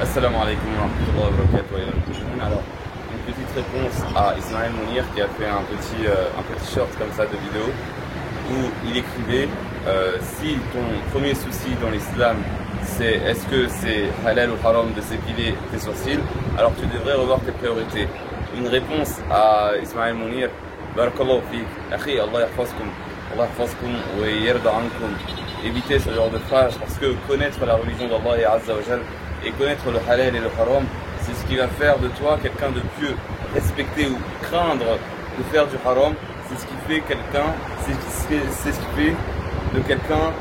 Assalamu alaikum wa rahmatullahi wa barakatuh. Alors, une petite réponse à Ismaël Mounir qui a fait un petit short comme ça de vidéo où il écrivait si ton premier souci dans l'islam c'est est-ce que c'est halal ou haram de s'épiler tes sourcils, alors tu devrais revoir tes priorités. Une réponse à Ismaël Mounir: Barakallahu fik, akhi, Allah yahfazkum wa yarda ankum. Évitez ce genre de phrase parce que connaître la religion d'Allah Azza wa Jal et connaître le halal et le haram, c'est ce qui va faire de toi quelqu'un de pieux. Respecter ou craindre de faire du haram, c'est ce qui fait quelqu'un, c'est ce qui fait de quelqu'un,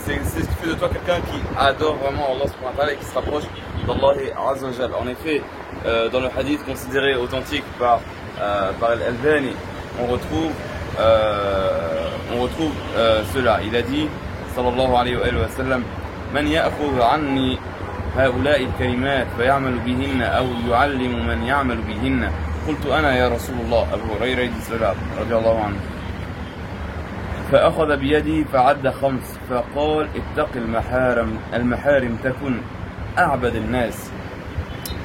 c'est ce qui fait de toi quelqu'un qui adore vraiment Allah subhanahu wa ta'ala et qui se rapproche d'Allah Azza wa Jal. En effet, dans le hadith considéré authentique par Al-Albani, on retrouve cela. Il a dit sallallahu alayhi wa sallam: Man ya'khudhu anni هؤلاء الكلمات فيعمل بهن أو يعلم من يعمل بهن قلت أنا يا رسول الله. أبو هريرة رضي الله عنه. فأخذ بيدي فعد 5 فقال: اتق المحارم تكن أعبد الناس.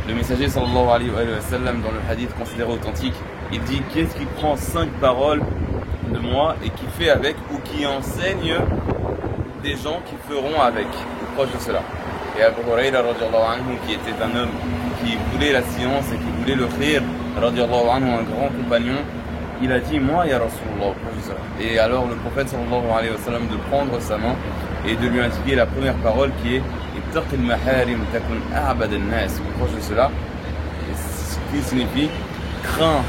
Le messager sallallahu alayhi wa sallam, dans le hadith considéré authentique, il dit: qu'est-ce qui prend 5 paroles de moi et qui fait avec, ou qui enseigne des gens qui feront avec, proche de cela. Et Abu Hurayra radiallahu anhu, qui était un homme qui voulait la science et qui voulait le khir, radiallahu anhu, un grand compagnon, il a dit: moi ya Rasulullah. Et alors le prophète sallallahu alayhi wa sallam de prendre sa main et de lui indiquer la première parole qui est ittaqil maharim takun a'bad an-nas, proche de cela, ce qui signifie crains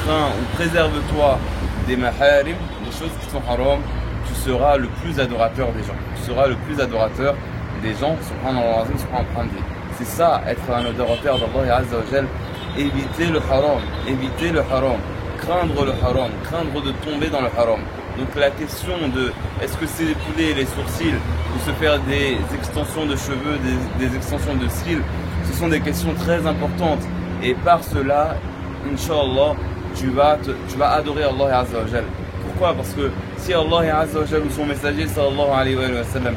ou préserve-toi des maharim, des choses qui sont haram, tu seras le plus adorateur des gens. Tu seras le plus adorateur des gens, subhanallah, subhanallah. C'est ça, être un adorateur d'Allah Azza wa Jal. Éviter le haram, craindre le haram, craindre de tomber dans le haram. Donc la question de est-ce que c'est épiler les sourcils ou se faire des extensions de cheveux, des extensions de cils, ce sont des questions très importantes. Et par cela, Inch'Allah, tu vas adorer Allah Azza wa Jal. Pourquoi? Parce que si Allah Azza wa Jal ou son messager sallallahu alayhi wa sallam,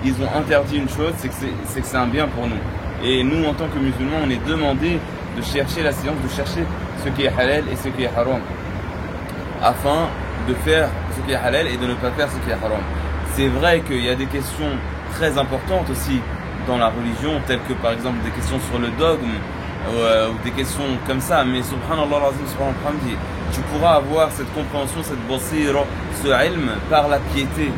ils ont interdit une chose, c'est que c'est un bien pour nous. Et nous, en tant que musulmans, on est demandé de chercher la science, de chercher ce qui est halal et ce qui est haram, afin de faire ce qui est halal et de ne pas faire ce qui est haram. C'est vrai qu'il y a des questions très importantes aussi dans la religion, telles que par exemple des questions sur le dogme, ou des questions comme ça, mais subhanallah l'azim, subhanallah, tu pourras avoir cette compréhension, cette basira, ce ilm par la piété,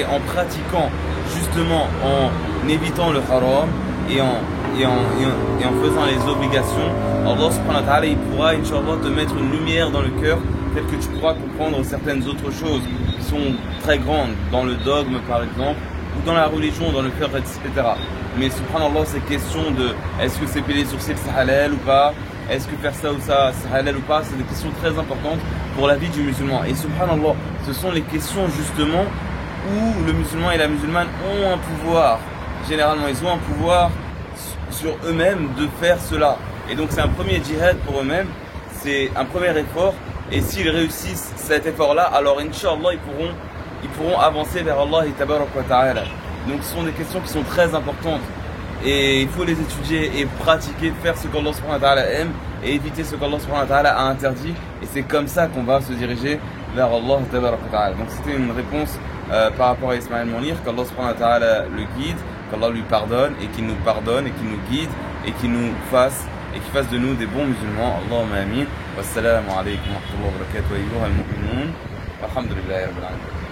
en pratiquant justement, en évitant le haram et en faisant les obligations. Allah subhanahu wa ta'ala, il pourra inshallah te mettre une lumière dans le cœur, telle que tu pourras comprendre certaines autres choses qui sont très grandes dans le dogme par exemple, ou dans la religion, dans le fiqh, etc. Mais subhanallah, ces questions de est-ce que s'épiler les sourcils c'est halal ou pas, est-ce que faire ça ou ça c'est halal ou pas, c'est des questions très importantes pour la vie du musulman. Et subhanallah, ce sont les questions justement où le musulman et la musulmane ont un pouvoir. Généralement, ils ont un pouvoir sur eux-mêmes de faire cela. Et donc c'est un premier djihad pour eux-mêmes, c'est un premier effort. Et s'ils réussissent cet effort-là, alors Inch'Allah, ils pourront avancer vers Allah et tabarak wa ta'ala. Donc ce sont des questions qui sont très importantes. Et il faut les étudier et pratiquer, faire ce qu'Allah subhanahu wa ta'ala aime et éviter ce qu'Allah subhanahu wa ta'ala a interdit. Et c'est comme ça qu'on va se diriger vers Allah tabarak wa ta'ala. Donc c'était une réponse par rapport à Ismaël Mounir, qu'Allah subhanahu wa ta'ala le guide, qu'Allah lui pardonne et qu'il nous pardonne et qu'il nous guide et qu'il nous fasse et qu'il fasse de nous des bons musulmans. Allahumma amin. Wassalamu alaykum wa rahmatullahi wa barakatuh wa ayyuha al-mu'minun. Walhamdulillahi rabbil alamin.